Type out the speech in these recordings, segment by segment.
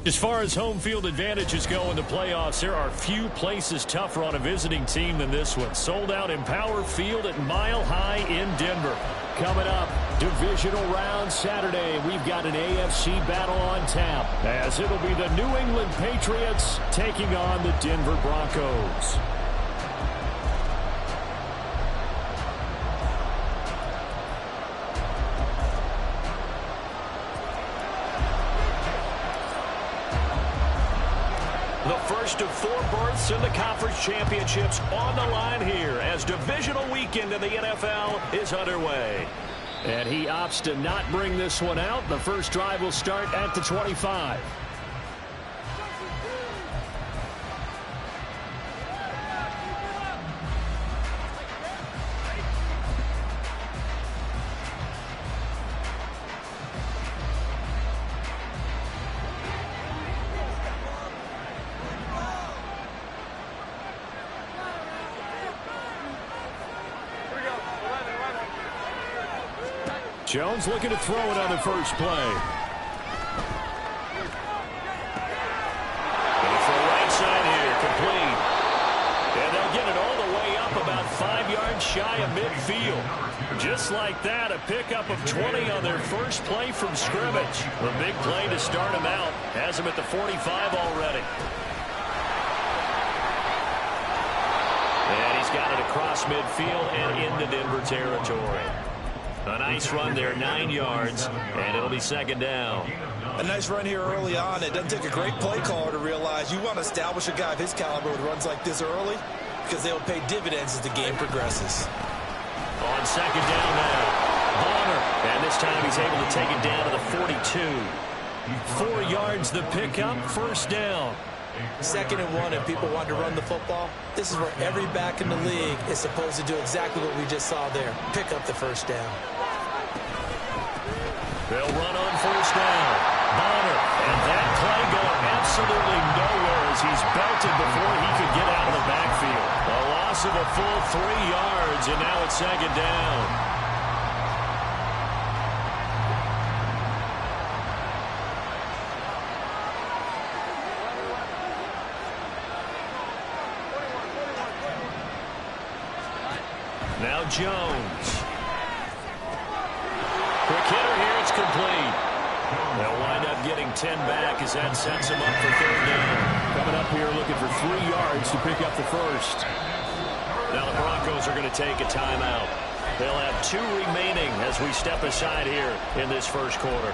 As far as home field advantages go in the playoffs, there are few places tougher on a visiting team than this one. Sold out in Power Field at Mile High in Denver. Coming up, divisional round Saturday. We've got an AFC battle on tap, as it'll be the New England Patriots taking on the Denver Broncos. The first of 4 berths in the conference championships on the line here as divisional weekend in the NFL is underway. And he opts to not bring this one out. The first drive will start at the 25. Jones looking to throw it on the first play. And for right side here, complete. And they'll get it all the way up about 5 yards shy of midfield. Just like that, a pickup of 20 on their first play from scrimmage. A big play to start him out. Has him at the 45 already. And he's got it across midfield and into Denver territory. A nice run there, 9 yards, and it'll be second down. A nice run here early on. It doesn't take a great play caller to realize you want to establish a guy of his caliber with runs like this early because they will pay dividends as the game progresses. On second down now, Bonner, and this time he's able to take it down to the 42. 4 yards the pickup, first down. 2nd and 1, and people want to run the football. This is where every back in the league is supposed to do exactly what we just saw there. Pick up the first down. They'll run on first down. Bonner, and that play going absolutely nowhere as he's belted before he could get out of the backfield. A loss of a full 3 yards, and now it's second down. Now Jones. Quick hitter here, it's complete. They'll wind up getting 10 back as that sets them up for third down. Coming up here looking for 3 yards to pick up the first. Now the Broncos are going to take a timeout. They'll have 2 remaining as we step aside here in this first quarter.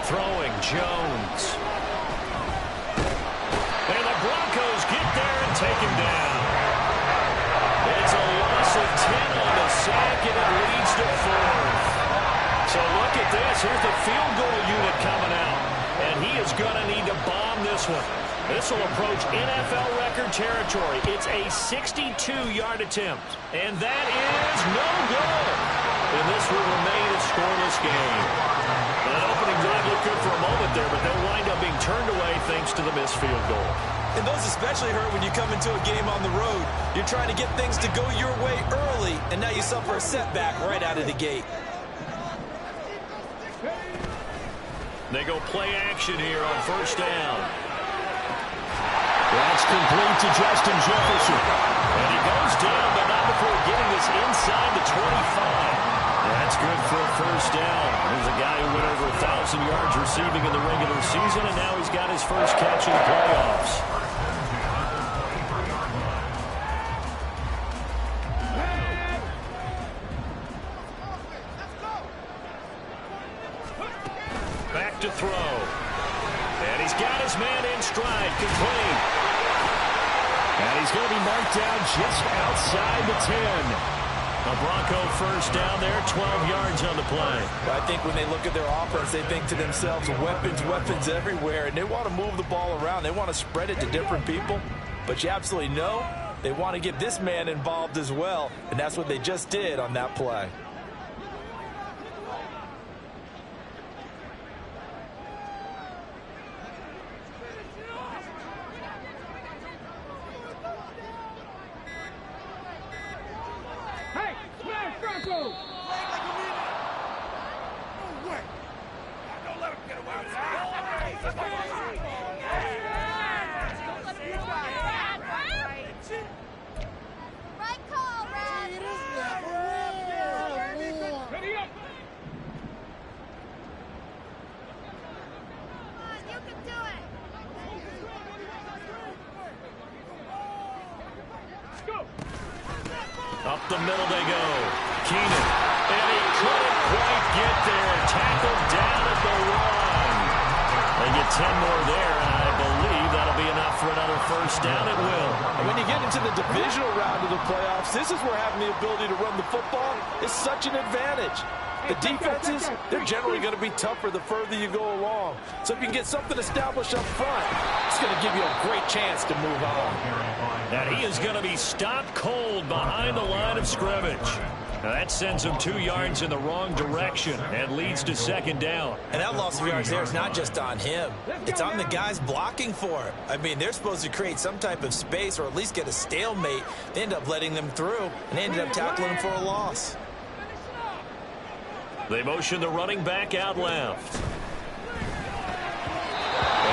Throwing Jones. And the Broncos get there and take him down. It's a loss of 10 on the sack, and it leads to 4th. So look at this. Here's the field goal unit coming out. And he is going to need to bomb this one. This will approach NFL record territory. It's a 62-yard attempt. And that is no good. And this will remain a scoreless game. That opening drive looked good for a moment there, but they'll wind up being turned away thanks to the missed field goal. And those especially hurt when you come into a game on the road. You're trying to get things to go your way early, and now you suffer a setback right out of the gate. They go play action here on first down. That's complete to Justin Jefferson. And he goes down, but not before getting this inside the 25. That's good for a first down. There's a guy who went over 1,000 yards receiving in the regular season, and now he's got his first catch in the playoffs. Back to throw. And he's got his man in stride, complete. And he's going to be marked down just outside the 10. A Bronco first down there, 12 yards on the play. Well, I think when they look at their offense, they think to themselves, weapons everywhere, and they want to move the ball around. They want to spread it to different people, but you absolutely know they want to get this man involved as well, and that's what they just did on that play. Up the middle they go. Keenan. And he couldn't quite get there. Tackled down at the 1. They get 10 more there, and I believe that'll be enough for another first down. It will. And when you get into the divisional round of the playoffs, this is where having the ability to run the football is such an advantage. The defenses, they're generally going to be tougher the further you go along. So if you can get something established up front, it's going to give you a great chance to move on. And he is going to be stopped cold behind the line of scrimmage. Now that sends him 2 yards in the wrong direction and leads to second down. And that loss of yards there is not just on him. It's on the guys blocking for it. I mean, they're supposed to create some type of space or at least get a stalemate. They end up letting them through, and they ended up tackling him for a loss. They motion the running back out left. They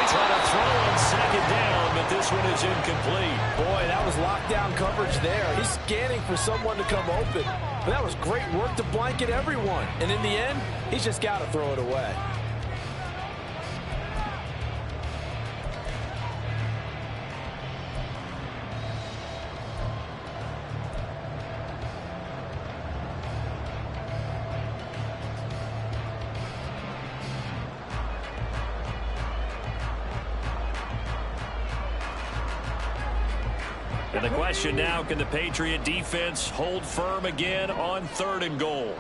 try to throw on second down, but this one is incomplete. Boy, that was lockdown coverage there. He's scanning for someone to come open. But that was great work to blanket everyone. And in the end, he's just got to throw it away. And the question now, can the Patriot defense hold firm again on 3rd and goal?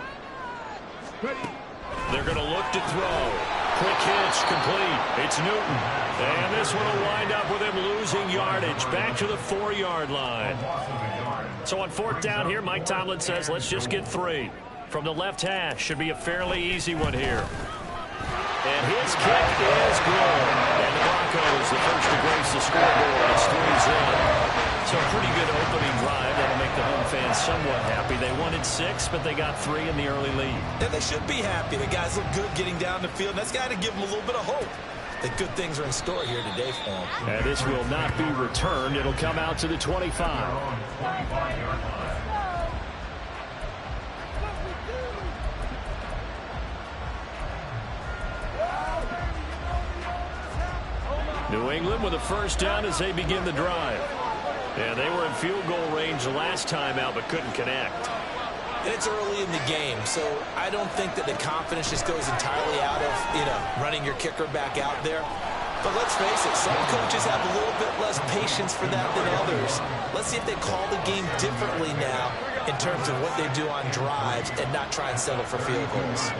They're going to look to throw. Quick hitch, complete. It's Newton. And this one will wind up with him losing yardage. Back to the 4-yard line. So on 4th down here, Mike Tomlin says, let's just get 3. From the left hash, should be a fairly easy one here. And his kick is good. And the Broncos, the first to grace the scoreboard, it's 3-0. So a pretty good opening drive. That'll make the home fans somewhat happy. They wanted 6, but they got 3 in the early lead. And they should be happy. The guys look good getting down the field. That's got to give them a little bit of hope that good things are in store here today for them. And this will not be returned. It'll come out to the 25. New England with a first down as they begin the drive. And they were in field goal range last time out, but couldn't connect. And it's early in the game, so I don't think that the confidence just goes entirely out of, running your kicker back out there. But let's face it, some coaches have a little bit less patience for that than others. Let's see if they call the game differently now in terms of what they do on drives and not try and settle for field goals.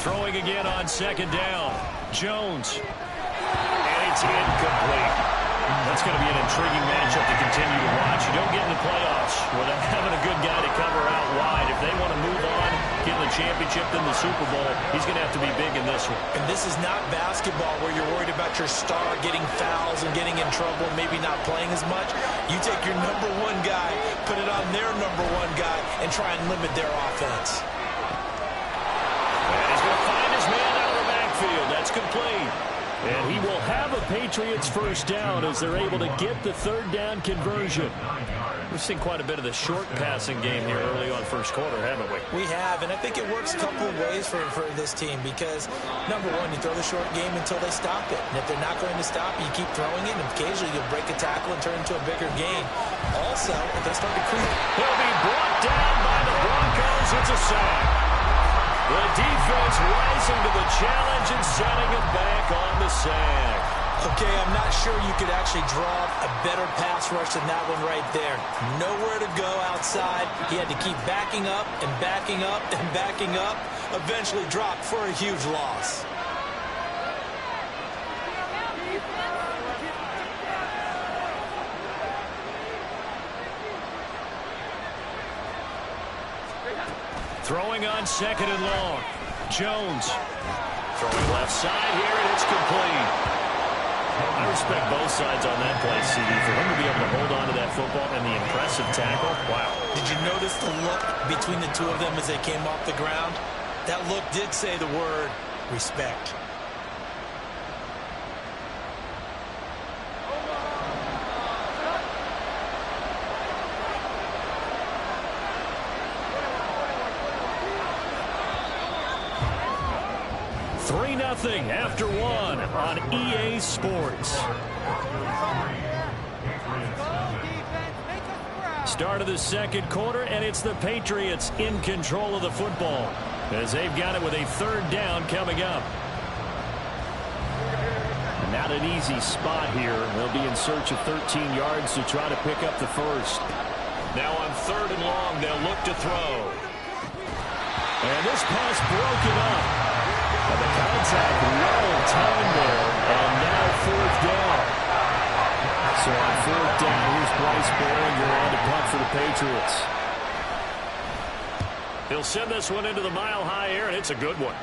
Throwing again on second down. Jones. And it's incomplete. That's going to be an intriguing matchup to continue to watch. You don't get in the playoffs without having a good guy to cover out wide. If they want to move on, get in the championship, then the Super Bowl, he's going to have to be big in this one. And this is not basketball where you're worried about your star getting fouls and getting in trouble, maybe not playing as much. You take your number 1 guy, put it on their number 1 guy, and try and limit their offense. And he's going to find his man out of the backfield. complete. And he will have a Patriots first down as they're able to get the third down conversion. We've seen quite a bit of the short passing game here early on first quarter, haven't we? We have, and I think it works a couple of ways for this team because, number one, you throw the short game until they stop it. And if they're not going to stop it, you keep throwing it, and occasionally you'll break a tackle and turn it into a bigger gain. Also, if they start to creep. He'll be brought down by the Broncos. It's a sack. The defense rising to the challenge and setting him back on the sack. Okay, I'm not sure you could actually draw a better pass rush than that one right there. Nowhere to go outside. He had to keep backing up and backing up and backing up. Eventually dropped for a huge loss. Throwing on second and long. Jones. Throwing left side here, and it's complete. I respect both sides on that play, CD. For him to be able to hold on to that football and the impressive tackle, wow. Did you notice the look between the two of them as they came off the ground? That look did say the word respect. Nothing after one on EA Sports. Start of the second quarter, and it's the Patriots in control of the football as they've got it with a third down coming up. Not an easy spot here. They'll be in search of 13 yards to try to pick up the first. Now on third and long, they'll look to throw. And this pass broken up. And the contact well timed there, and now fourth down. So on fourth down, here's Bryce Behringer on to punt for the Patriots. He'll send this one into the mile-high air, and it's a good one.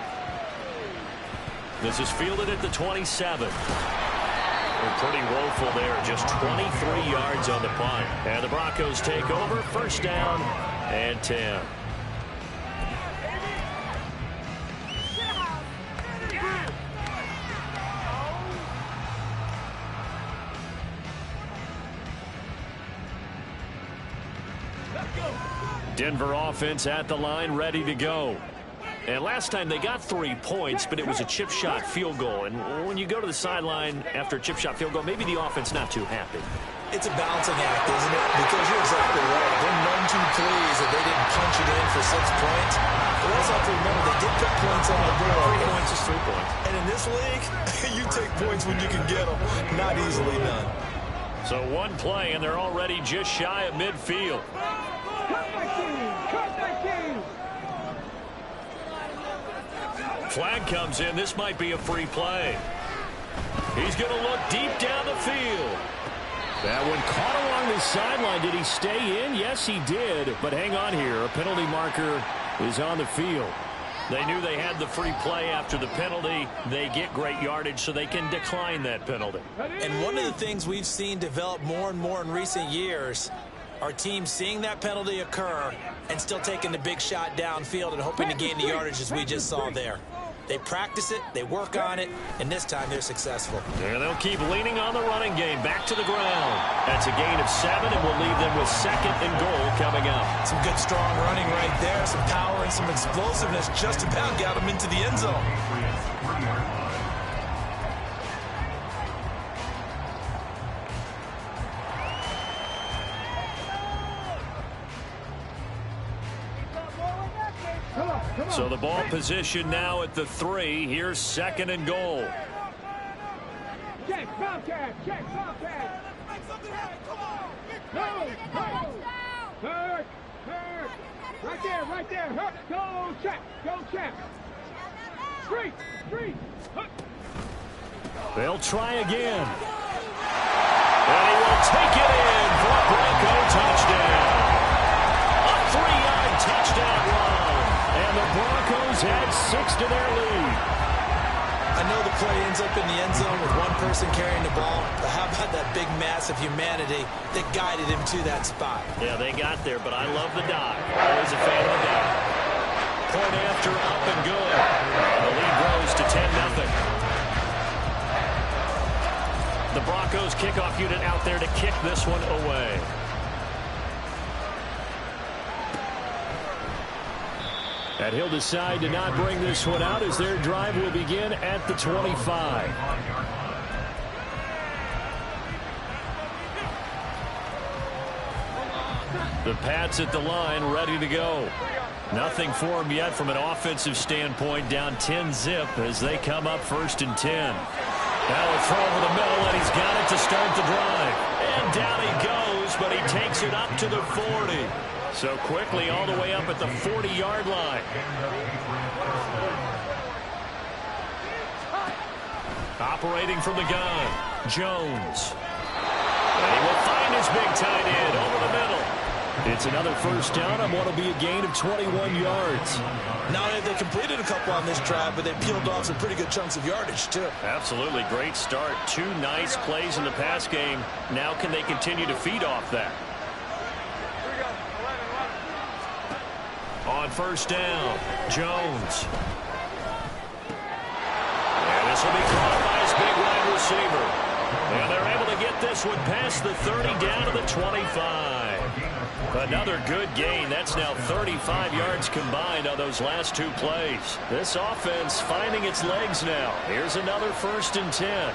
This is fielded at the 27. They're pretty woeful there, just 23 yards on the punt. And the Broncos take over, first down and 10. Denver offense at the line, ready to go. And last time they got 3 points, but it was a chip shot field goal. And when you go to the sideline after a chip shot field goal, maybe the offense not too happy. It's a balancing act, isn't it? Because you're exactly right. They're none too pleased that they didn't punch it in for 6 points. But also have to remember they did put points on the board. 3 points is 3 points. And in this league, you take points when you can get them. Not easily done. So one play, and they're already just shy of midfield. Flag comes in. This might be a free play. He's going to look deep down the field. That one caught along the sideline. Did he stay in? Yes, he did. But hang on here. A penalty marker is on the field. They knew they had the free play after the penalty. They get great yardage, so they can decline that penalty. And one of the things we've seen develop more and more in recent years are teams seeing that penalty occur and still taking the big shot downfield and hoping to gain the yardage as we just saw there. They practice it, they work on it, and this time they're successful. And they'll keep leaning on the running game. Back to the ground. That's a gain of 7, and we'll leave them with second and goal coming up. Some good, strong running right there. Some power and some explosiveness just about got them into the end zone. So the ball position now at the 3. Here's second and goal. Check, Bobcat, check, Bobcat. No, no. Hurt, hurt. Right there, hurt. Go check. Street, hurt. They'll try again. And he will take it in for a Bronco touchdown. A 3-yard touchdown run. And the Broncos add 6 to their lead. I know the play ends up in the end zone with one person carrying the ball, but how about that big mass of humanity that guided him to that spot? Yeah, they got there, but I love the dive. Always a fan of the dive. Point after, up and good. The lead grows to 10-0. The Broncos kickoff unit out there to kick this one away. And he'll decide to not bring this one out as their drive will begin at the 25. The Pats at the line, ready to go. Nothing for them yet from an offensive standpoint, down 10-zip as they come up 1st and 10. Now a throw over the middle, and he's got it to start the drive. And down he goes, but he takes it up to the 40. So quickly all the way up at the 40-yard line. Operating from the gun, Jones. And he will find his big tight end over the middle. It's another 1st down on what will be a gain of 21 yards. Not only have they completed a couple on this drive, but they peeled off some pretty good chunks of yardage, too. Absolutely great start. 2 nice plays in the pass game. Now can they continue to feed off that? On 1st down, Jones. And this will be caught by his big wide receiver. And they're able to get this one past the 30 down to the 25. Another good gain. That's now 35 yards combined on those last 2 plays. This offense finding its legs now. Here's another 1st and 10.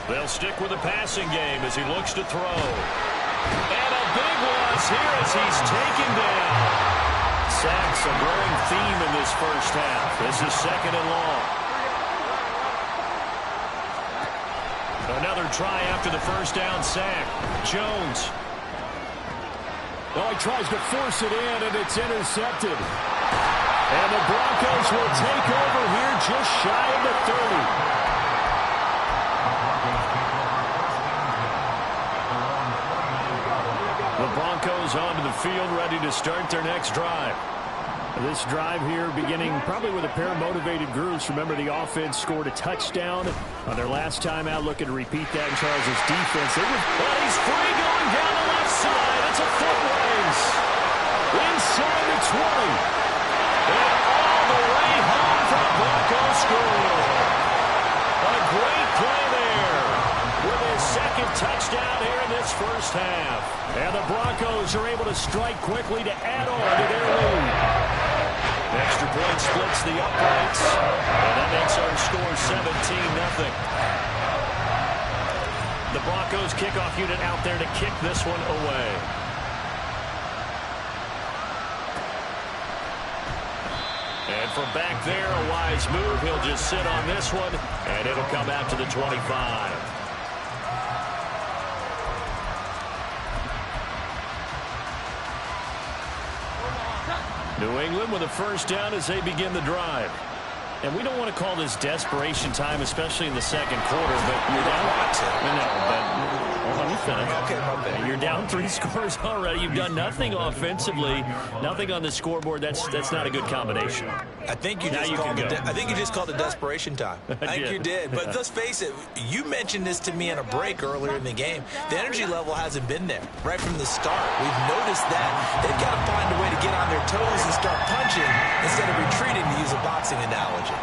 They'll stick with the passing game as he looks to throw. And a big loss here as he's taken down. Sacks a growing theme in this 1st half. This is 2nd and long. Another try after the 1st down sack. Jones. Oh, he tries to force it in, and it's intercepted. And the Broncos will take over here just shy of the 30. The Broncos onto the field, ready to start their next drive. This drive here beginning probably with a pair of motivated groups. Remember, the offense scored a touchdown on their last time out, looking to repeat that in Charles' defense. He's free going down the left side. It's a foot race. Inside the 20. And all the way home for the Broncos score. A great play there with his 2nd touchdown here in this 1st half. And the Broncos are able to strike quickly to add on to their lead. Extra point splits the uprights, and that makes our score 17-0. The Broncos kickoff unit out there to kick this one away. And from back there, a wise move. He'll just sit on this one, and it'll come out to the 25. New England with a 1st down as they begin the drive. And we don't want to call this desperation time, especially in the 2nd quarter, but you're down. Okay, you're down 3 scores already. You've done nothing offensively, nothing on the scoreboard. That's not a good combination. I think you just called it desperation time. I think you did. But let's face it, you mentioned this to me in a break earlier in the game. The energy level hasn't been there right from the start. We've noticed that. They've got to find a way to get on their toes and start punching instead of retreating, to use a boxing analogy.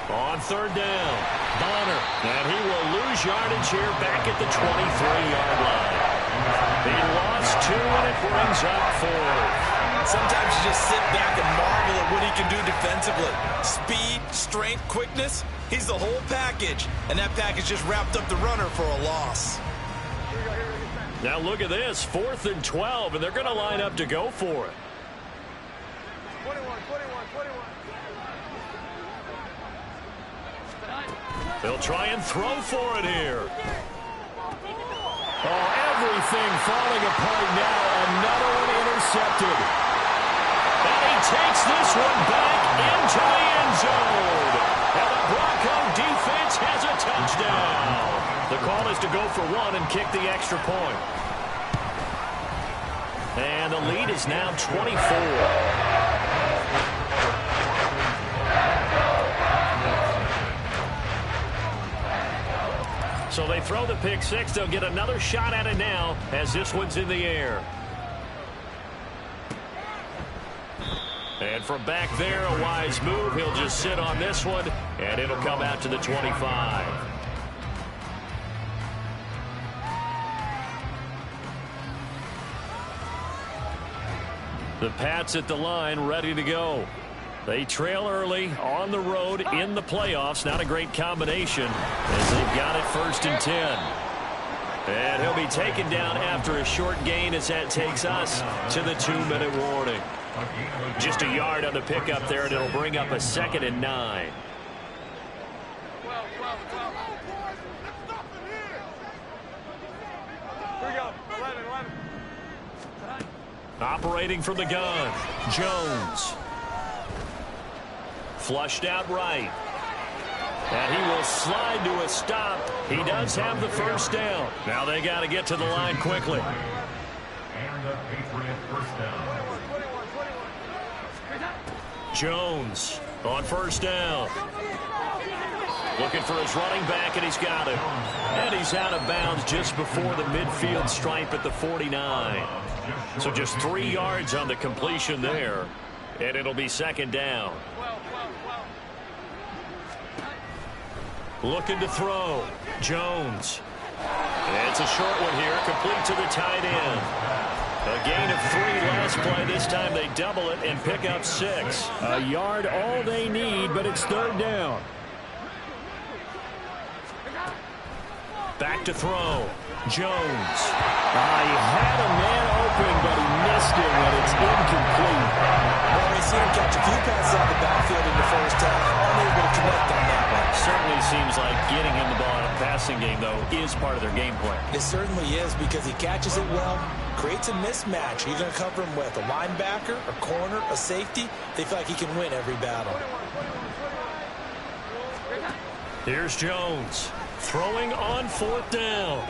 On 3rd down, Bonner, and he will lose yardage here back at the 23-yard line. He lost 2, and it brings up 4. Sometimes you just sit back and marvel at what he can do defensively. Speed, strength, quickness, he's the whole package, and that package just wrapped up the runner for a loss. Now look at this, 4th and 12, and they're going to line up to go for it. 21. They'll try and throw for it here. Oh, everything falling apart now. Another one intercepted. And he takes this one back into the end zone. And the Bronco defense has a touchdown. The call is to go for 1 and kick the extra point. And the lead is now 24. So they throw the pick 6. They'll get another shot at it now as this one's in the air. And from back there, a wise move. He'll just sit on this one, and it'll come out to the 25. The Pats at the line, ready to go. They trail early on the road in the playoffs. Not a great combination as they've got it 1st and 10. And he'll be taken down after a short gain as that takes us to the 2-minute warning. Just a yard on the pickup there, and it'll bring up a 2nd and 9. Operating from the gun, Jones. Flushed out right. And he will slide to a stop. He does have the 1st down. Now they got to get to the line quickly. Jones on 1st down. Looking for his running back, and he's got him. And he's out of bounds just before the midfield stripe at the 49. So just 3 yards on the completion there. And it'll be 2nd down. Looking to throw. Jones. It's a short one here, complete to the tight end. A gain of 3 last play. This time they double it and pick up 6. A yard all they need, but it's 3rd down. Back to throw. Jones. He had a man open, but he missed him, and it's incomplete. Well, we see him catch a few passes out of the backfield in the 1st half. Unable to connect on that one. Certainly seems like getting him the ball in a passing game, though, is part of their game plan. It certainly is, because he catches it well, creates a mismatch. You're going to cover him with a linebacker, a corner, a safety. They feel like he can win every battle. Here's Jones. Throwing on 4th down.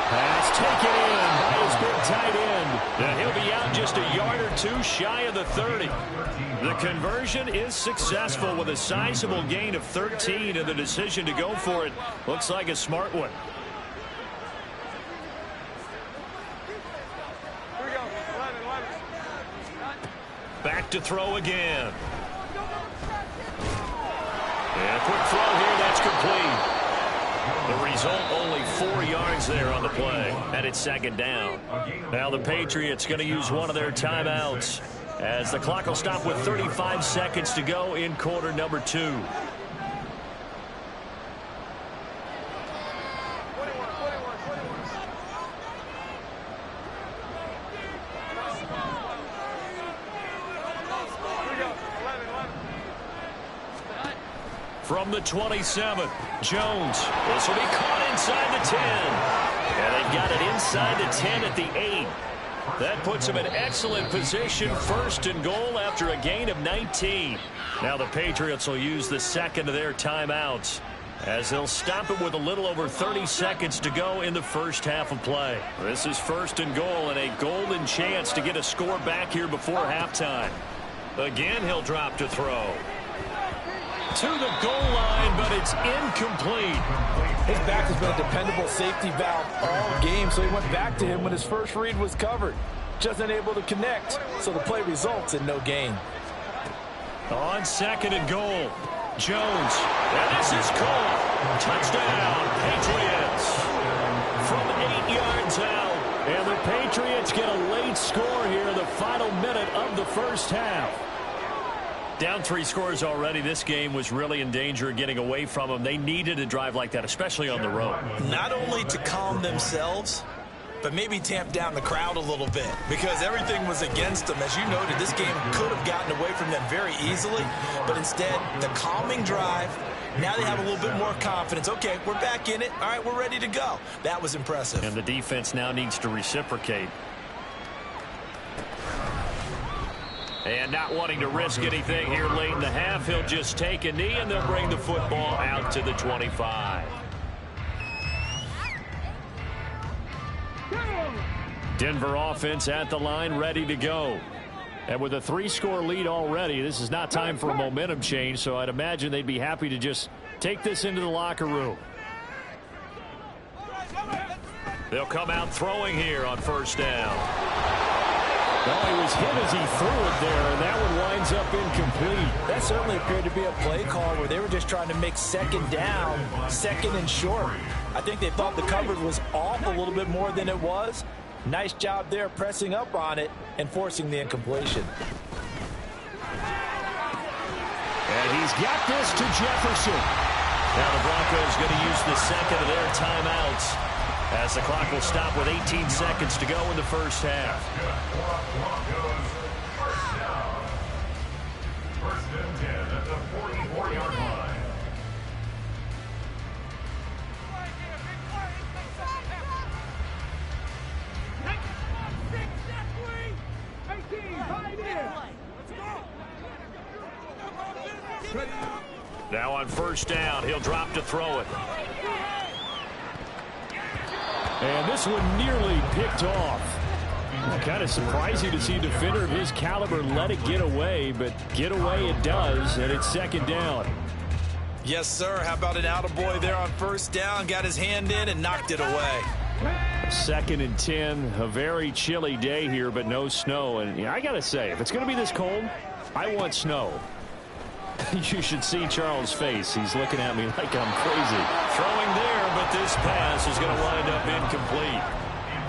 Pass taken in by his big tight end. And he'll be out just a yard or 2 shy of the 30. The conversion is successful with a sizable gain of 13, and the decision to go for it looks like a smart one. Back to throw again. And a quick throw here, that's complete. The result, only 4 yards there on the play, and it's 2nd down. Now the Patriots going to use one of their timeouts as the clock will stop with 35 seconds to go in quarter number 2. From the 27, Jones. This will be caught inside the 10. And they've got it inside the 10 at the 8. That puts them in excellent position, 1st and goal after a gain of 19. Now the Patriots will use the 2nd of their timeouts as they'll stop it with a little over 30 seconds to go in the 1st half of play. This is 1st and goal and a golden chance to get a score back here before halftime. Again, he'll drop to throw. To the goal line, but it's incomplete. His back has been a dependable safety valve all game, so he went back to him when his first read was covered. Just unable to connect, so the play results in no gain. On 2nd and goal, Jones. And this is caught. Touchdown, Patriots. From 8 yards out. And the Patriots get a late score here in the final minute of the 1st half. Down 3 scores already. This game was really in danger of getting away from them. They needed a drive like that, especially on the road. Not only to calm themselves, but maybe tamp down the crowd a little bit, because everything was against them. As you noted, this game could have gotten away from them very easily, but instead, the calming drive, now they have a little bit more confidence. Okay, we're back in it. All right, we're ready to go. That was impressive. And the defense now needs to reciprocate. And not wanting to risk anything here late in the half, he'll just take a knee, and they'll bring the football out to the 25. Denver offense at the line, ready to go. And with a 3-score lead already, this is not time for a momentum change, so I'd imagine they'd be happy to just take this into the locker room. They'll come out throwing here on 1st down. Well, he was hit as he threw it there, and that one winds up incomplete. That certainly appeared to be a play call where they were just trying to make second down, second and short. I think they thought the coverage was off a little bit more than it was. Nice job there pressing up on it and forcing the incompletion. And he's got this to Jefferson. Now the Broncos going to use the second of their timeouts as the clock will stop with 18 seconds to go in the first half. First and 10 at the 44-yard line. Now on first down, he'll drop to throw it. And this one nearly picked off. Kind of surprising to see a defender of his caliber let it get away, but get away it does, and it's second down. Yes, sir. How about an attaboy there on first down? Got his hand in and knocked it away. Second and 10, a very chilly day here, but no snow. And I got to say, if it's going to be this cold, I want snow. You should see Charles' face. He's looking at me like I'm crazy. Throwing there, but this pass is going to wind up incomplete.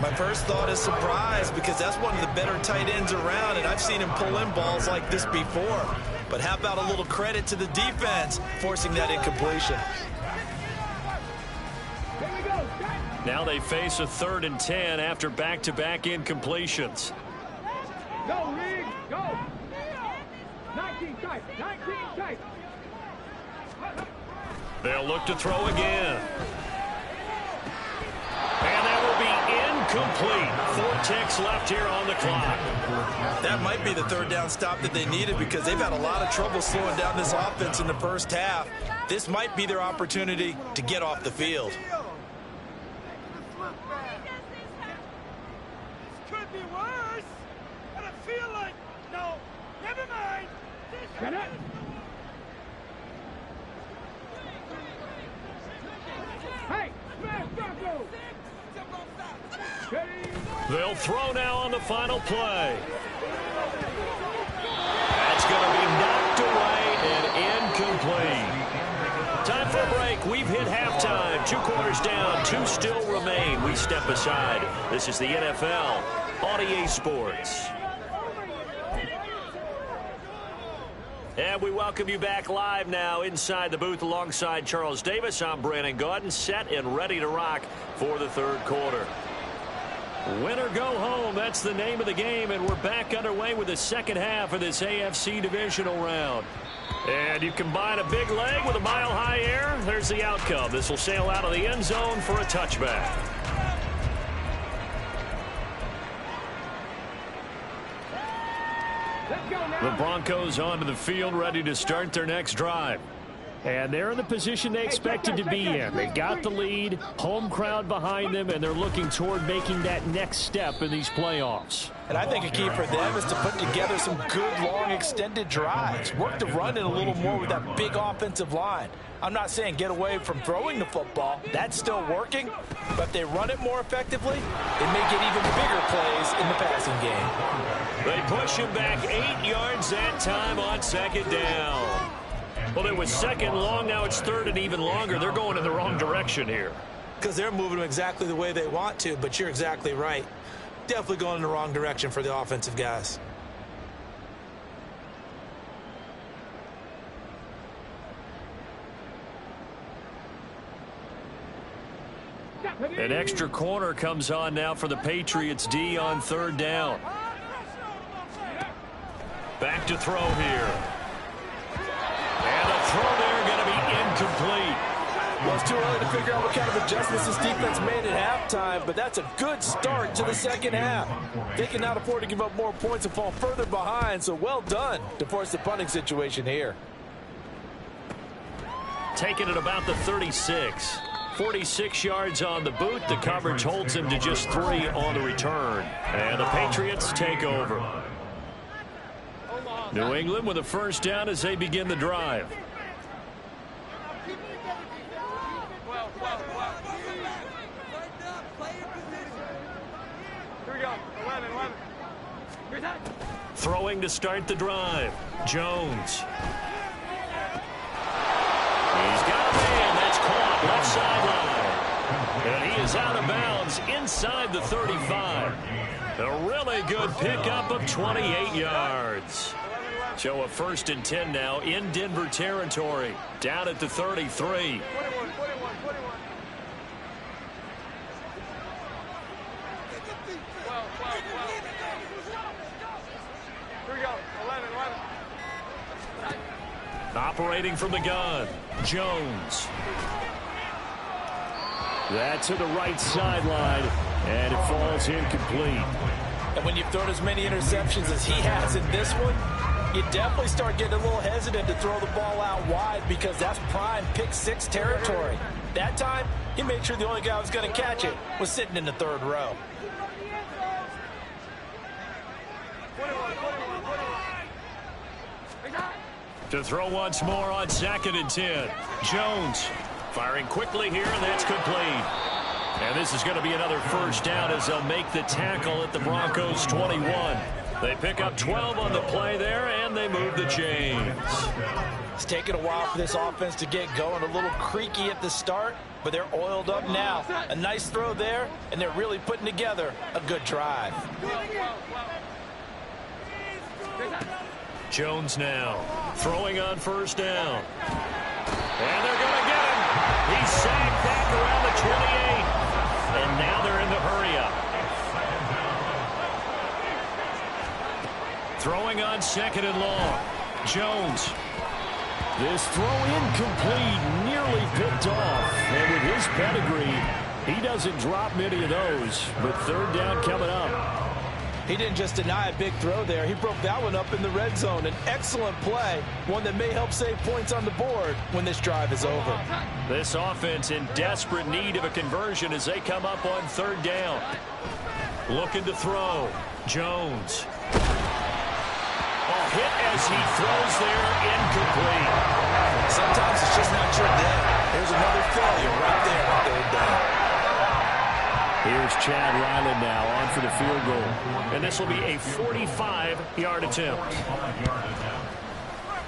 My first thought is surprise because that's one of the better tight ends around, and I've seen him pull in balls like this before. But how about a little credit to the defense forcing that incompletion? Now they face a 3rd and 10 after back-to-back incompletions. Go, Reed, go. 19 tight, 19 tight. They'll look to throw again. And that will be incomplete. 4 ticks left here on the clock. That might be the 3rd down stop that they needed because they've had a lot of trouble slowing down this offense in the first half. This might be their opportunity to get off the field. This could be worse. But I feel like, no, never mind. Get it? Hey, smash Bronco. They'll throw now on the final play. That's going to be knocked away and incomplete. Time for a break. We've hit halftime. 2 quarters down. 2 still remain. We step aside. This is the NFL on EA Sports. And we welcome you back live now inside the booth alongside Charles Davis. I'm Brandon Gaudin, set and ready to rock for the 3rd quarter. Win or go home, that's the name of the game, and we're back underway with the second half of this AFC divisional round. And you combine a big leg with a mile-high air, there's the outcome. This will sail out of the end zone for a touchback. The Broncos onto the field, ready to start their next drive. And they're in the position they expected to be in. They got the lead, home crowd behind them, and they're looking toward making that next step in these playoffs. And I think a key for them is to put together some good, long, extended drives. Work the run in a little more with that big offensive line. I'm not saying get away from throwing the football. That's still working. But if they run it more effectively, they may get even bigger plays in the passing game. They push him back 8 yards that time on second down. Well, it was second long. Now it's 3rd and even longer. They're going in the wrong direction here. Because they're moving them exactly the way they want to, but you're exactly right. Definitely going in the wrong direction for the offensive guys. An extra corner comes on now for the Patriots D on 3rd down. Back to throw here. And the throw there going to be incomplete. Well, it's too early to figure out what kind of adjustments this defense made at halftime, but that's a good start to the second half. They cannot afford to give up more points and fall further behind, so well done to force the punting situation here. Taking it about the 36. 46 yards on the boot. The coverage holds him to just 3 on the return. And the Patriots take over. New England with a first down as they begin the drive. Here we go. 11. Throwing to start the drive. Jones. He's got a man. That's caught left sideline. And he is out of bounds inside the 35. A really good pickup of 28 yards. So a 1st and 10 now in Denver territory. Down at the 33. Operating from the gun, Jones. That to the right sideline, and it falls incomplete. And when you've thrown as many interceptions as he has in this one, you definitely start getting a little hesitant to throw the ball out wide because that's prime pick 6 territory. That time, he made sure the only guy who was going to catch it was sitting in the 3rd row. To throw once more on 2nd and 10. Jones firing quickly here, and that's complete. And this is going to be another 1st down as they'll make the tackle at the Broncos 21. They pick up 12 on the play there, and they move the chains. It's taken a while for this offense to get going. A little creaky at the start, but they're oiled up now. A nice throw there, and they're really putting together a good drive. Jones now throwing on 1st down. And they're going to get him. He's sacked back around the 28. And now they're in the hurry-up. Throwing on 2nd and long. Jones. This throw incomplete, nearly picked off. And with his pedigree, he doesn't drop many of those. But 3rd down coming up. He didn't just deny a big throw there. He broke that one up in the red zone. An excellent play, one that may help save points on the board when this drive is over. This offense in desperate need of a conversion as they come up on 3rd down. Looking to throw. Jones. Hit as he throws there, incomplete. Sometimes it's just not your day. There's another failure right there on 3rd down. Here's Chad Ryland now on for the field goal. And this will be a 45-yard attempt.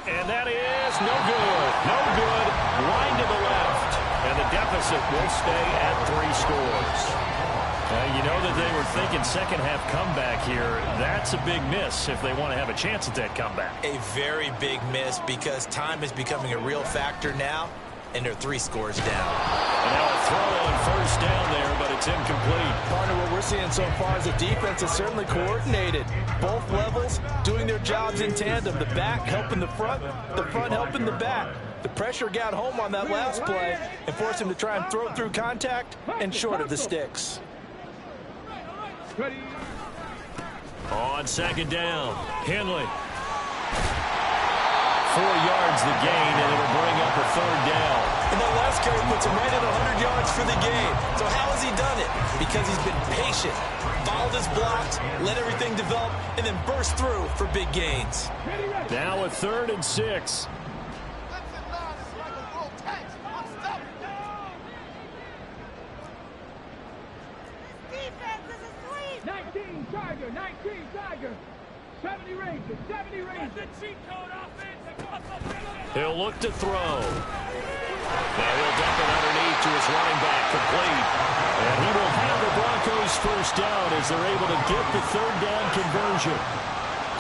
And that is no good. No good. Line to the left. And the deficit will stay at 3 scores. You know that they were thinking 2nd half comeback here. That's a big miss if they want to have a chance at that comeback. A very big miss because time is becoming a real factor now, and they're 3 scores down. And now a throw on 1st down there, but it's incomplete. Partner, what we're seeing so far is the defense is certainly coordinated. Both levels doing their jobs in tandem. The back helping the front helping the back. The pressure got home on that last play and forced him to try and throw through contact and short of the sticks. On 2nd down, Henley. 4 yards the gain, and it'll bring up a 3rd down. And that last carry puts him right at 100 yards for the game. So how has he done it? Because he's been patient, followed his blocks, let everything develop, and then burst through for big gains. Now a 3rd and 6. Tiger, 19 Tiger, 70 Ranger, 70 Ranger. He'll look to throw. Now he'll dump it underneath to his running back, complete. And he will have the Broncos 1st down as they're able to get the 3rd down conversion.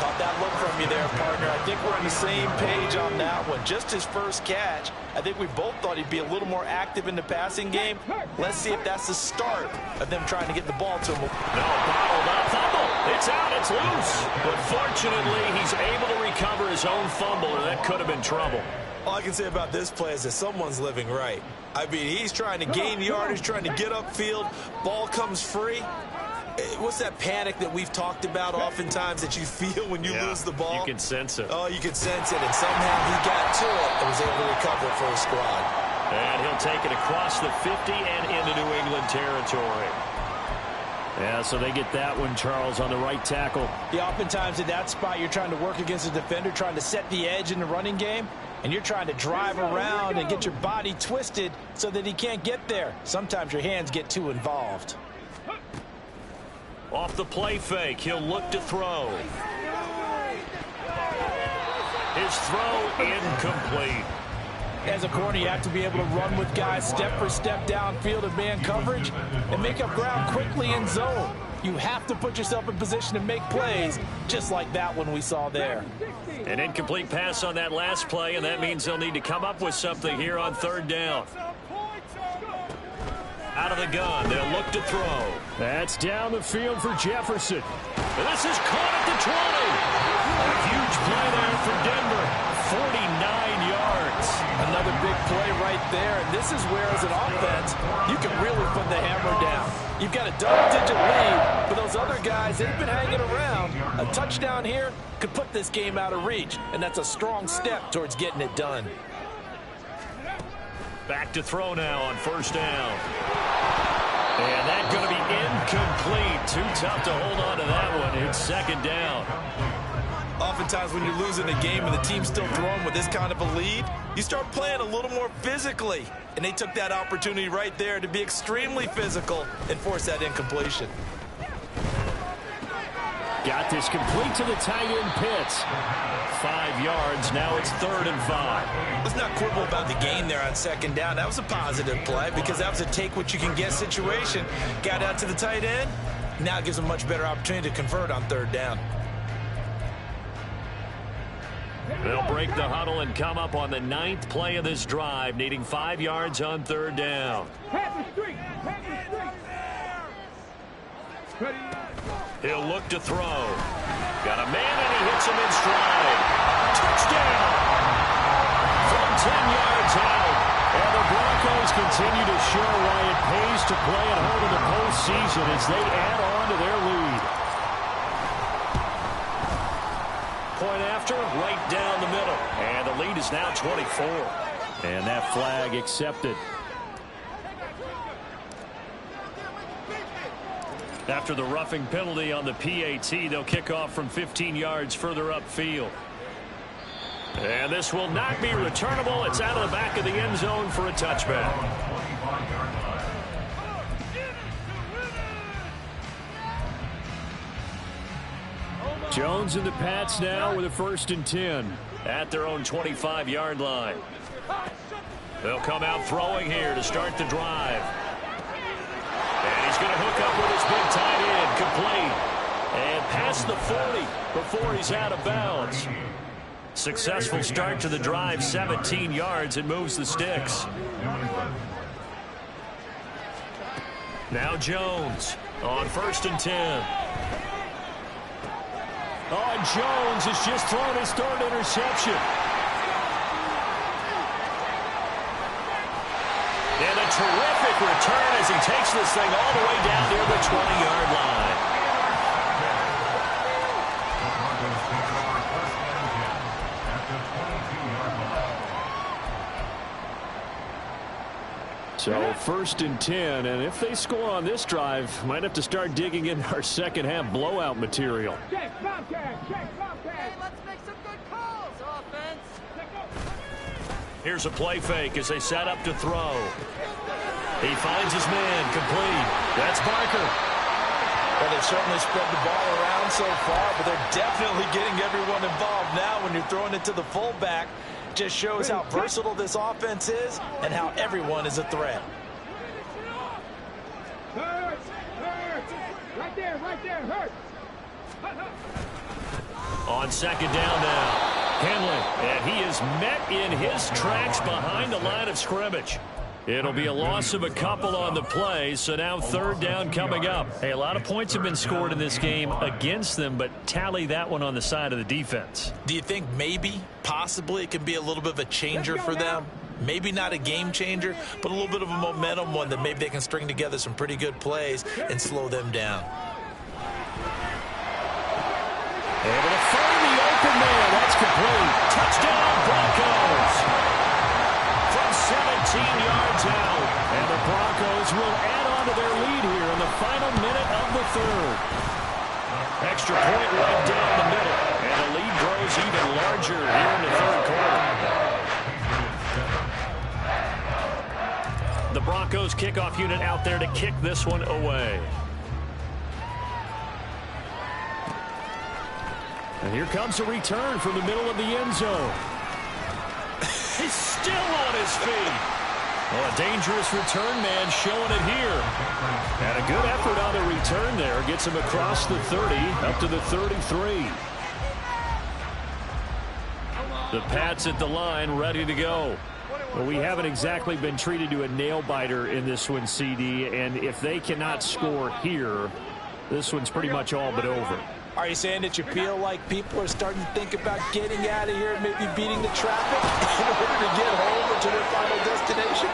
Caught that look from you there, partner. I think we're on the same page on that one. Just his 1st catch. I think we both thought he'd be a little more active in the passing game. Let's see if that's the start of them trying to get the ball to him. No, bottled up, fumble. It's out, it's loose. But fortunately, he's able to recover his own fumble, or that could have been trouble. All I can say about this play is that someone's living right. I mean, he's trying to gain yardage, trying to get upfield. Ball comes free. What's that panic that we've talked about oftentimes that you feel when you lose the ball? You can sense it. Oh, you can sense it, and somehow he got to it and was able to recover for his squad. And he'll take it across the 50 and into New England territory. Yeah, so they get that one, Charles, on the right tackle. Yeah, oftentimes in that spot, you're trying to work against a defender, trying to set the edge in the running game, and you're trying to drive around and get your body twisted so that he can't get there. Sometimes your hands get too involved. Off the play fake, he'll look to throw. His throw incomplete. As a corner, you have to be able to run with guys step for step downfield in man coverage and make up ground quickly in zone. You have to put yourself in position to make plays, just like that one we saw there. An incomplete pass on that last play, and that means they'll need to come up with something here on third down. Out of the gun, they'll look to throw. That's down the field for Jefferson. And this is caught at the 20. A huge play there for Denver. 49 yards. Another big play right there, and this is where, as an offense, you can really put the hammer down. You've got a double-digit lead, but those other guys, they've been hanging around. A touchdown here could put this game out of reach, and that's a strong step towards getting it done. Back to throw now on first down. And that's going to be incomplete. Too tough to hold on to that one. It's second down. Oftentimes when you're losing a game and the team's still throwing with this kind of a lead, you start playing a little more physically. And they took that opportunity right there to be extremely physical and force that incompletion. Got this complete to the tight end Pitts. 5 yards. Now it's 3rd and 5. Let's not quibble about the gain there on second down. That was a positive play because that was a take-what-you-can-get situation. Got out to the tight end. Now it gives them a much better opportunity to convert on third down. They'll break the huddle and come up on the 9th play of this drive, needing 5 yards on third down. He'll look to throw. Got a man, and he hits him in stride. Touchdown! From 10 yards out. And the Broncos continue to show why it pays to play at home in the postseason as they add on to their lead. Point after, right down the middle. And the lead is now 24. And that flag accepted. After the roughing penalty on the PAT, they'll kick off from 15 yards further upfield. And this will not be returnable. It's out of the back of the end zone for a touchback. Jones and the Pats now with a 1st and 10 at their own 25-yard line. They'll come out throwing here to start the drive. And he's going to hook up with his big tight end, complete. And past the 40 before he's out of bounds. Successful start to the drive, 17 yards, and moves the sticks. Now Jones on 1st and 10. Oh, and Jones has just thrown his 3rd interception. And a terrific return as he takes this thing all the way down near the 20-yard line. So 1st and 10, and if they score on this drive, might have to start digging in our second half blowout material. Check, Bobcat, hey, let's make some good calls, offense. Here's a play fake as they set up to throw. He finds his man, complete. That's Barker. Well, they've certainly spread the ball around so far, but they're definitely getting everyone involved now when you're throwing it to the fullback. Just shows how versatile this offense is and how everyone is a threat. Hurt, right there, hurt. On second down now, Henley, and he is met in his tracks behind the line of scrimmage. It'll be a loss of a couple on the play, so now 3rd down coming up. Hey, a lot of points have been scored in this game against them, but tally that one on the side of the defense. Do you think maybe, possibly, it can be a little bit of a changer for them? Maybe not a game changer, but a little bit of a momentum one that maybe they can string together some pretty good plays and slow them down. Able to find the open man. That's complete. Touchdown, Broncos. From 17 yards out. And the Broncos will add on to their lead here in the final minute of the 3rd. Extra point right down the middle. And the lead grows even larger here in the 3rd quarter. The Broncos kickoff unit out there to kick this one away. And here comes a return from the middle of the end zone. He's still on his feet. Well, a dangerous return man showing it here. And a good effort on the return there. Gets him across the 30, up to the 33. The Pats at the line, ready to go. Well, we haven't exactly been treated to a nail-biter in this one, CD. And if they cannot score here, this one's pretty much all but over. Are you saying that you feel like people are starting to think about getting out of here and maybe beating the traffic in order to get home or to their final destination?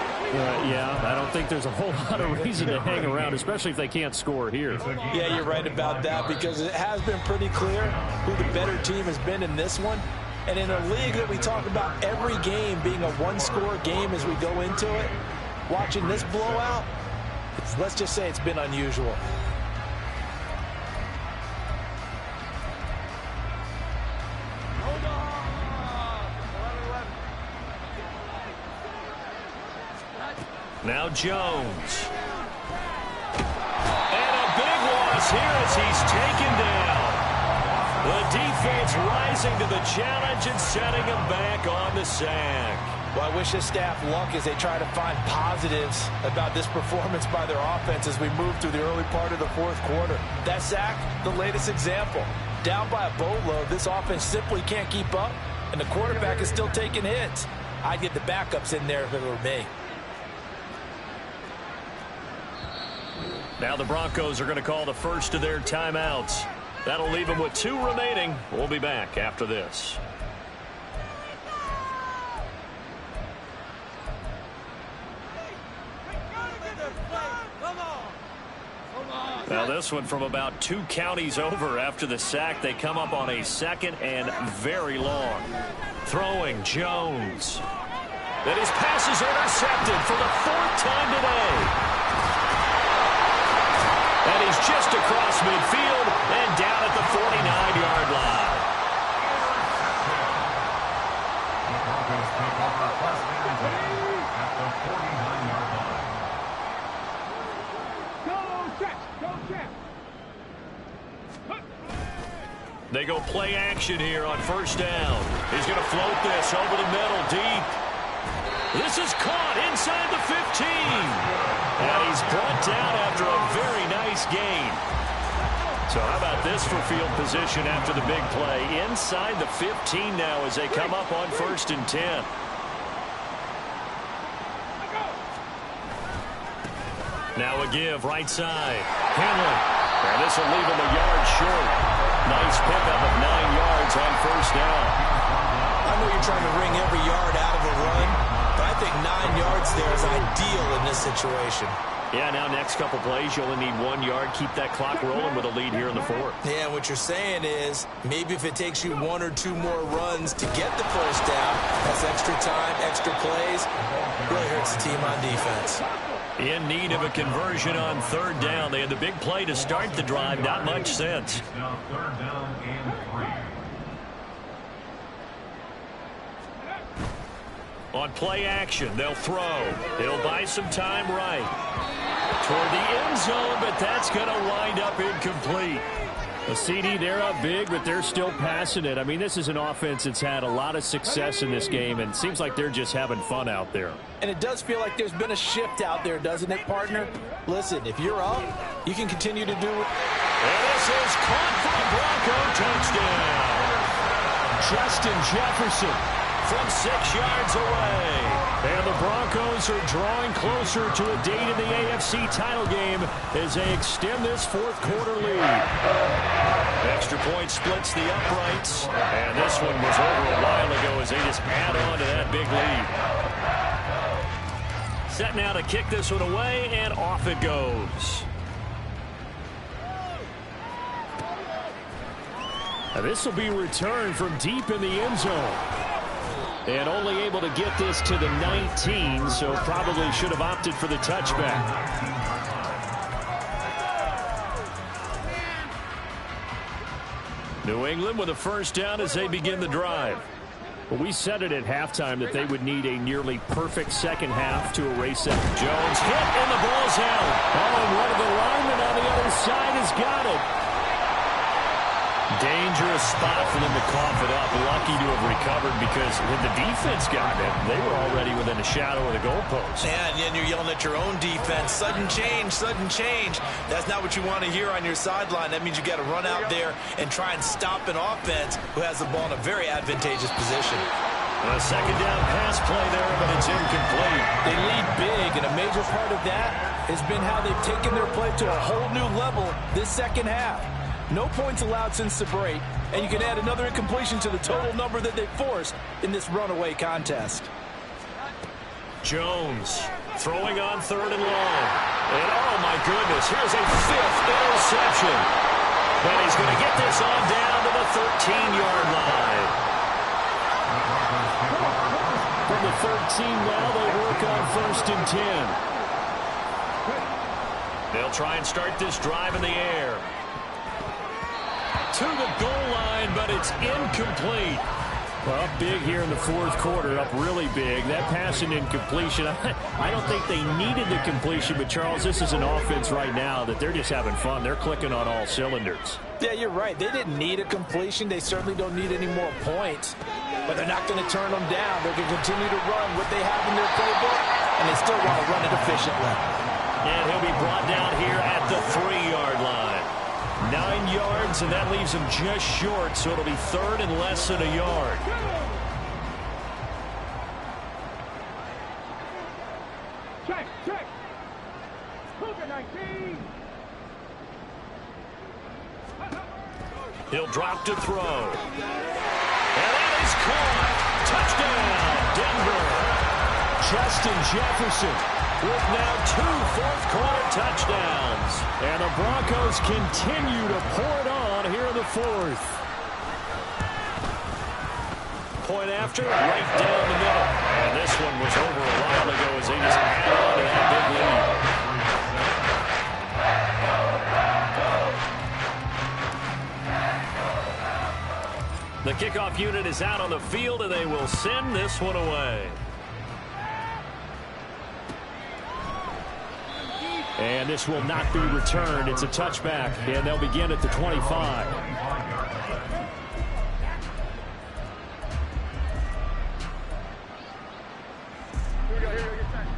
Yeah, I don't think there's a whole lot of reason to hang around, especially if they can't score here. Yeah, you're right about that, because it has been pretty clear who the better team has been in this one. And in a league that we talk about every game being a one-score game as we go into it, watching this blowout, let's just say it's been unusual. Now Jones. And a big loss here as he's taken down. The defense rising to the challenge and setting him back on the sack. Well, I wish this staff luck as they try to find positives about this performance by their offense as we move through the early part of the fourth quarter. That sack, the latest example. Down by a boatload, this offense simply can't keep up, and the quarterback is still taking hits. I'd get the backups in there if it were me. Now the Broncos are going to call the first of their timeouts. That'll leave them with 2 remaining. We'll be back after this. Now this one from about 2 counties over after the sack. They come up on a 2nd and very long. Throwing Jones. Then his pass is intercepted for the 4th time today. And he's just across midfield and down at the 49-yard line. The Broncos take over first and 10 at the 49-yard line. They go play action here on first down. He's going to float this over the middle deep. This is caught inside the 15. And he's brought down after a very nice gain. So how about this for field position after the big play? Inside the 15 now as they come up on 1st and 10. Now a give right side. Henley. And this will leave him a yard short. Nice pickup of 9 yards on first down. I know you're trying to wring every yard out of a run, but I think 9 yards there is ideal in this situation. Yeah, now next couple plays, you only need 1 yard. Keep that clock rolling with a lead here in the 4th. Yeah, what you're saying is maybe if it takes you 1 or 2 more runs to get the first down, that's extra time, extra plays, really hurts the team on defense. In need of a conversion on 3rd down. They had the big play to start the drive. Not much sense. Now 3rd down and 3. On play action, they'll throw. They'll buy some time right toward the end zone, but that's going to wind up incomplete. A CD, they're up big, but they're still passing it. I mean, this is an offense that's had a lot of success in this game, and it seems like they're just having fun out there. And it does feel like there's been a shift out there, doesn't it, partner? Listen, if you're up, you can continue to do it. And this is caught for a Bronco touchdown. Justin Jefferson from 6 yards away. And the Broncos are drawing closer to a date in the AFC title game as they extend this 4th quarter lead. Extra point splits the uprights. And this one was over a while ago as they just add on to that big lead. Set now to kick this one away, and off it goes. Now this will be returned from deep in the end zone. And only able to get this to the 19, so probably should have opted for the touchback. New England with a first down as they begin the drive. Well, we said it at halftime that they would need a nearly perfect second half to erase that. Jones hit, and the ball's held. Oh, and one of the linemen on the other side has got it. Dangerous a spot for them to cough it up. Lucky to have recovered because when the defense got them, they were already within a shadow of the goalpost. Yeah, and you're yelling at your own defense. Sudden change, sudden change. That's not what you want to hear on your sideline. That means you got to run out there and try and stop an offense who has the ball in a very advantageous position. A second down pass play there, but it's incomplete. They lead big, and a major part of that has been how they've taken their play to a whole new level this second half. No points allowed since the break, and you can add another incompletion to the total number that they forced in this runaway contest. Jones throwing on 3rd and long. And oh my goodness, here's a 5th interception. And he's going to get this on down to the 13-yard line. From the 13 now, they work on 1st and 10. They'll try and start this drive in the air. To the goal line, but it's incomplete. Well, up big here in the 4th quarter, up really big. That pass and incompletion, I don't think they needed the completion, but Charles, this is an offense right now that they're just having fun. They're clicking on all cylinders. Yeah, you're right. They didn't need a completion. They certainly don't need any more points, but they're not going to turn them down. They're going to continue to run what they have in their playbook, and they still want to run it efficiently. And he'll be brought down here at the 3-yard line. 9 yards, and that leaves him just short, so it'll be 3rd and less than a yard. Check. Cougar 19. He'll drop to throw. And that is caught. Touchdown, Denver. Justin Jefferson with now 2 fourth-quarter touchdowns. And the Broncos continue to pour it on here in the 4th. Point after, right down the middle. And this one was over a while ago as they just held on to that big lead. The kickoff unit is out on the field, and they will send this one away. And this will not be returned. It's a touchback, and they'll begin at the 25.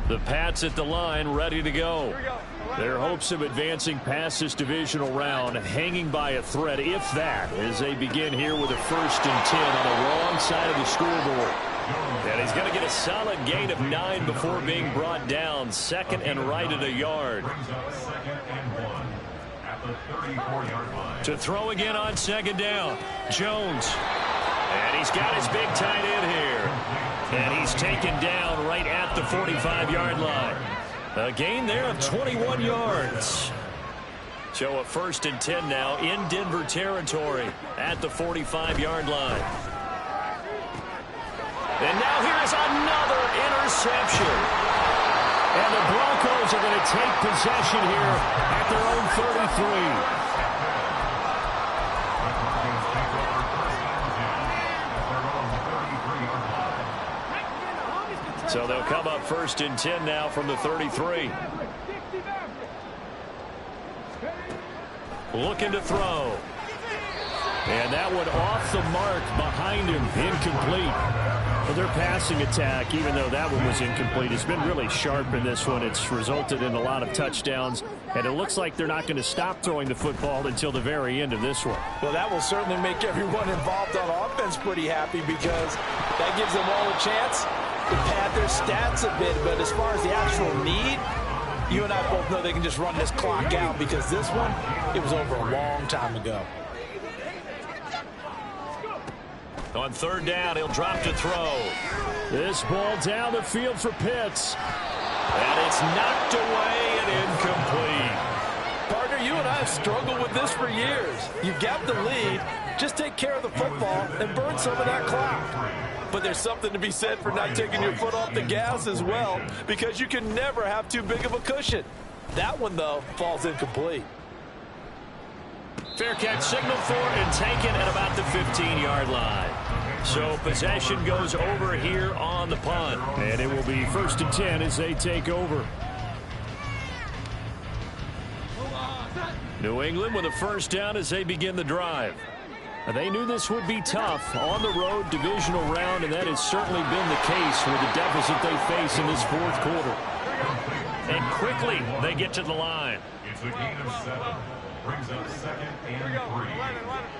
The Pats at the line, ready to go. Their hopes of advancing past this divisional round hanging by a thread, if that, as they begin here with a 1st and 10 on the wrong side of the scoreboard. And he's going to get a solid gain of 9 before being brought down. 2nd and right at a yard. To throw again on 2nd down. Jones. And he's got his big tight end here. And he's taken down right at the 45-yard line. A gain there of 21 yards. So a 1st and 10 now in Denver territory at the 45-yard line. And now here's another interception. And the Broncos are going to take possession here at their own 33. So they'll come up 1st and 10 now from the 33. Looking to throw. And that one off the mark behind him, incomplete. Well, their passing attack, even though that one was incomplete, has been really sharp in this one. It's resulted in a lot of touchdowns, and it looks like they're not going to stop throwing the football until the very end of this one. Well, that will certainly make everyone involved on offense pretty happy because that gives them all a chance to pad their stats a bit. But as far as the actual need, you and I both know they can just run this clock out because this one, it was over a long time ago. On 3rd down, he'll drop to throw. This ball down the field for Pitts. And it's knocked away and incomplete. Partner, you and I have struggled with this for years. You've got the lead. Just take care of the football and burn some of that clock. But there's something to be said for not taking your foot off the gas as well, because you can never have too big of a cushion. That one, though, falls incomplete. Fair catch signal for and taken at about the 15-yard line. So possession goes over here on the punt. And it will be 1st and 10 as they take over. New England with a 1st down as they begin the drive. They knew this would be tough on the road, divisional round, and that has certainly been the case with the deficit they face in this fourth quarter. And quickly, they get to the line. It's a gain of 7. Brings up 2nd and 3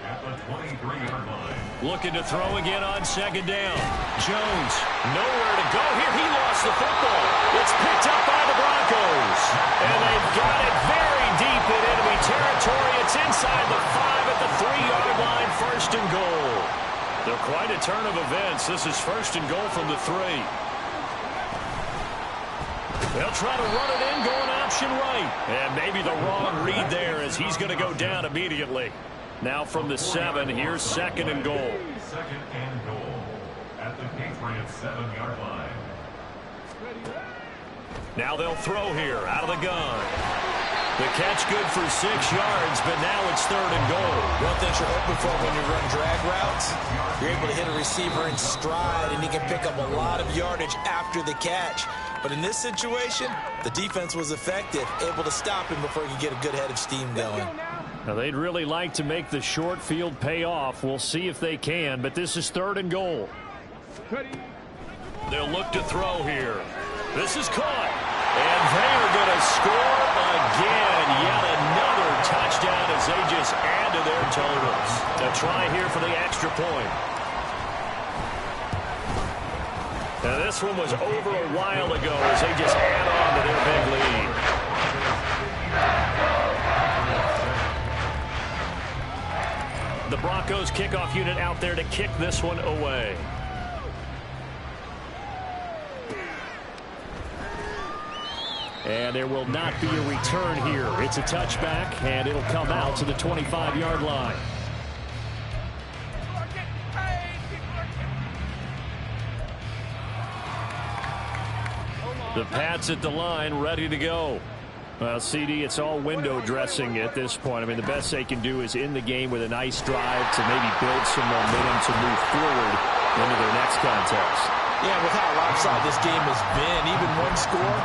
at the 23-yard line. Looking to throw again on 2nd down. Jones, nowhere to go here. He lost the football. It's picked up by the Broncos. And they've got it very deep in enemy territory. It's inside the 5 at the 3-yard line, 1st and goal. They're quite a turn of events. This is 1st and goal from the 3. They'll try to run it in, going option right. And maybe the wrong read there as he's going to go down immediately. Now from the 7, here's 2nd and goal. 2nd and goal at the Patriots 7-yard line. Now they'll throw here out of the gun. The catch good for 6 yards, but now it's 3rd and goal. One thing you're hoping for when you run drag routes, you're able to hit a receiver in stride, and he can pick up a lot of yardage after the catch. But in this situation, the defense was effective, able to stop him before he could get a good head of steam going. Now they'd really like to make the short field pay off. We'll see if they can, but this is 3rd and goal. They'll look to throw here. This is caught. And they are going to score again. Yet another touchdown as they just add to their totals. A try here for the extra point. Now this one was over a while ago as they just add on to their big lead. The Broncos kickoff unit out there to kick this one away. And there will not be a return here. It's a touchback, and it'll come out to the 25-yard line. The Pats at the line, ready to go. Well, CD, it's all window dressing at this point. I mean, the best they can do is in the game with a nice drive to maybe build some momentum to move forward into their next contest. Yeah, with how lopsided this game has been, even one score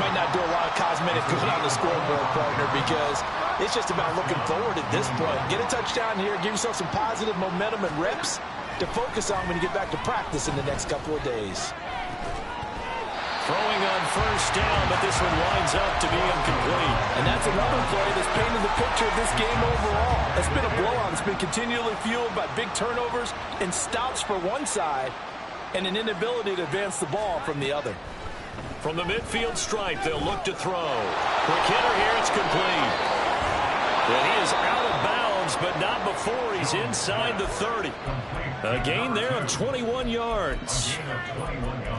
might not do a lot of cosmetic good on the scoreboard, partner, because it's just about looking forward at this point. Get a touchdown here, give yourself some positive momentum and reps to focus on when you get back to practice in the next couple of days. Throwing on 1st down, but this one winds up to be incomplete. And that's another play that's painted the picture of this game overall. It's been a blowout. It's been continually fueled by big turnovers and stops for one side and an inability to advance the ball from the other. From the midfield stripe, they'll look to throw. Quick hitter here, it's complete. And he is out of bounds, but not before he's inside the 30. A gain there of 21 yards.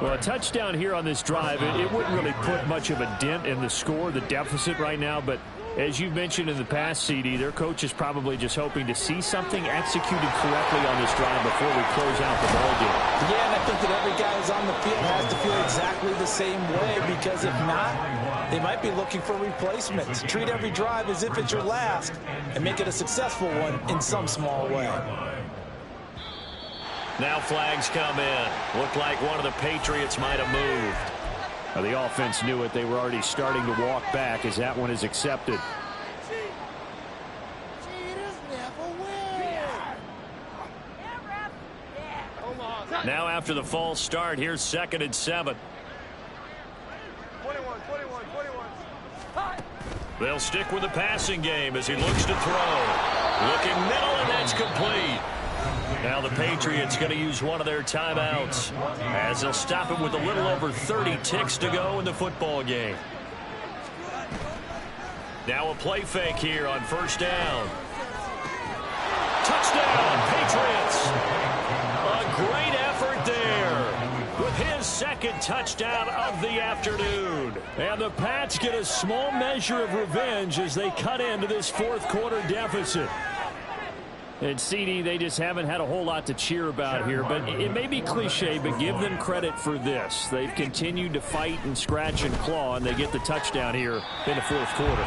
Well, a touchdown here on this drive, it wouldn't really put much of a dent in the score, the deficit right now, but as you've mentioned in the past, CD, their coach is probably just hoping to see something executed correctly on this drive before we close out the ball game. Yeah, and I think that every guy who's on the field has to feel exactly the same way, because if not, they might be looking for replacements. Treat every drive as if it's your last and make it a successful one in some small way. Now flags come in. Looked like one of the Patriots might have moved. Now the offense knew it. They were already starting to walk back as that one is accepted. Now after the false start, here's 2nd and 7. 21. They'll stick with the passing game as he looks to throw. Looking middle, and that's complete. Now the Patriots going to use one of their timeouts as they'll stop it with a little over 30 ticks to go in the football game. Now a play fake here on 1st down. Touchdown, Patriots. A great effort there with his 2nd touchdown of the afternoon. And the Pats get a small measure of revenge as they cut into this 4th quarter deficit. And CD, they just haven't had a whole lot to cheer about here, but it may be cliche, but give them credit for this. They've continued to fight and scratch and claw, and they get the touchdown here in the 4th quarter.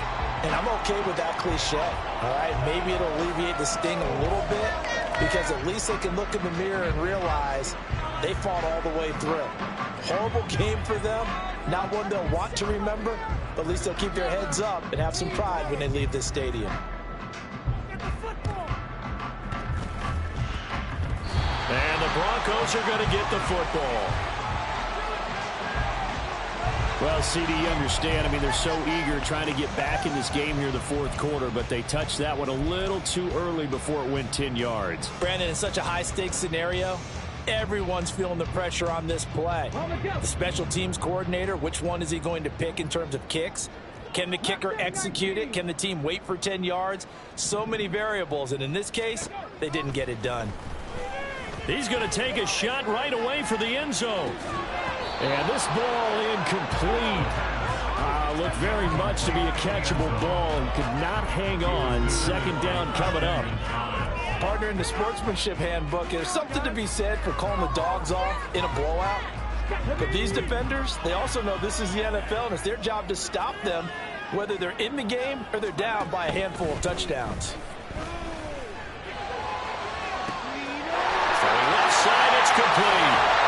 And I'm okay with that cliche, all right? Maybe it'll alleviate the sting a little bit, because at least they can look in the mirror and realize they fought all the way through. Horrible game for them, not one they'll want to remember, but at least they'll keep their heads up and have some pride when they leave this stadium. Broncos are going to get the football. Well, CD, you understand. I mean, they're so eager trying to get back in this game here in the fourth quarter, but they touched that one a little too early before it went 10 yards. Brandon, in such a high-stakes scenario, everyone's feeling the pressure on this play. The special teams coordinator, which one is he going to pick in terms of kicks? Can the kicker execute it? Can the team wait for 10 yards? So many variables, and in this case, they didn't get it done. He's going to take a shot right away for the end zone. And this ball incomplete. Looked very much to be a catchable ball and could not hang on. Second down coming up. Partner, in the sportsmanship handbook, there's something to be said for calling the dogs off in a blowout. But these defenders, they also know this is the NFL, and it's their job to stop them, whether they're in the game or they're down by a handful of touchdowns. Throwing left side, it's complete.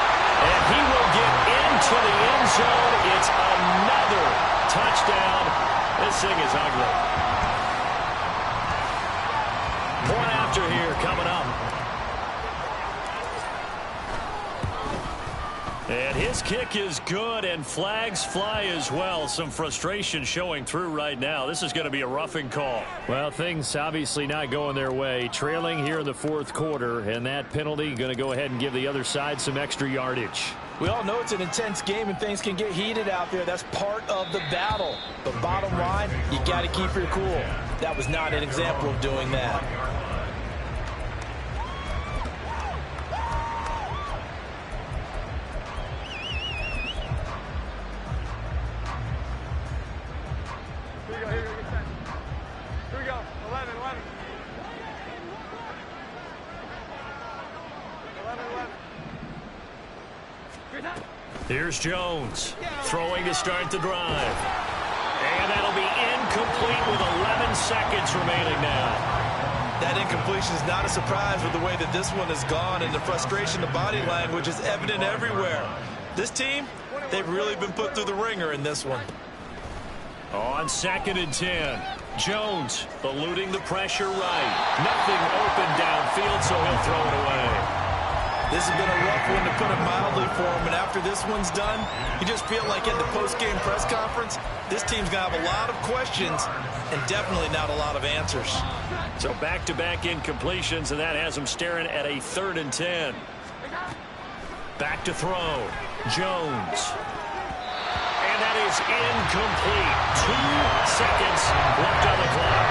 And he will get into the end zone. It's another touchdown. This thing is ugly. Point after here coming up. And his kick is good, and flags fly as well. Some frustration showing through right now. This is going to be a roughing call. Well, things obviously not going their way. Trailing here in the fourth quarter, and that penalty going to go ahead and give the other side some extra yardage. We all know it's an intense game and things can get heated out there. That's part of the battle. But bottom line, you got to keep your cool. That was not an example of doing that. Here we go. 11. 11. Here's Jones throwing to start the drive. And that'll be incomplete with 11 seconds remaining now. That incompletion is not a surprise with the way that this one has gone, and the frustration, the body language is evident everywhere. This team, they've really been put through the ringer in this one. On 2nd and 10, Jones eluding the pressure right. Nothing open downfield, so he'll throw it away. This has been a rough one, to put it mildly, for him, and after this one's done, you just feel like at the post-game press conference, this team's going to have a lot of questions and definitely not a lot of answers. So back-to-back incompletions, and that has them staring at a 3rd and 10. Back to throw. Jones. And that is incomplete. 2 seconds left on the clock.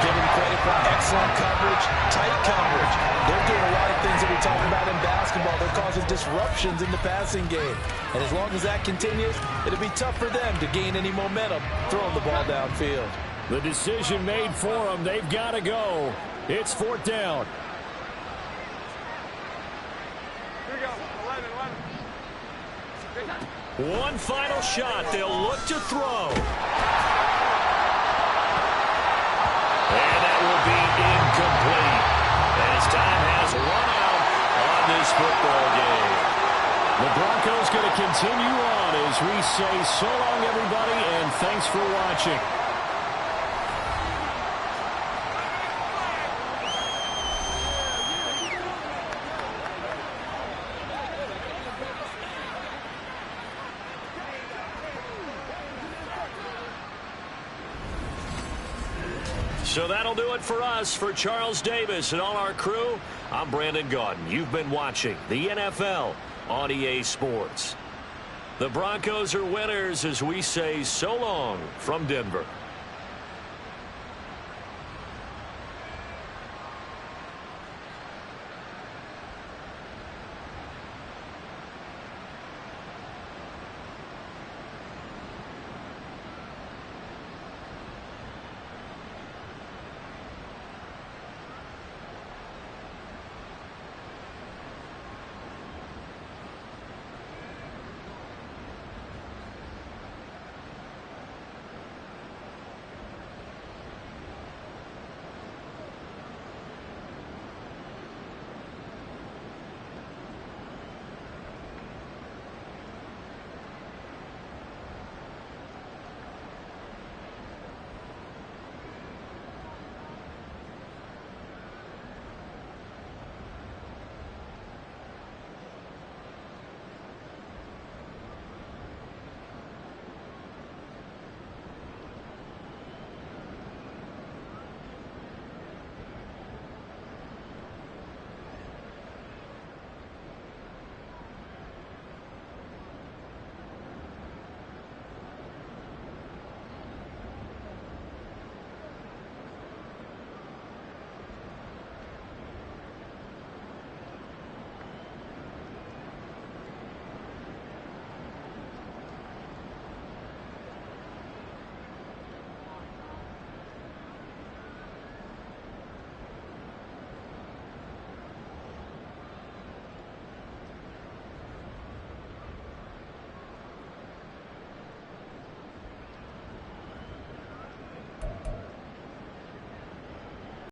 Give them credit for excellent coverage, tight coverage. They're doing a lot of things that we talk about in basketball. They're causing disruptions in the passing game. And as long as that continues, it'll be tough for them to gain any momentum throwing the ball downfield. The decision made for them. They've got to go. It's 4th down. Here we go. 11. One final shot. They'll look to throw. And that will be incomplete. As time has run out on this football game. The Broncos going to continue on as we say so long, everybody, and thanks for watching. So that'll do it for us. For Charles Davis and all our crew, I'm Brandon Gaudin. You've been watching the NFL on EA Sports. The Broncos are winners as we say so long from Denver.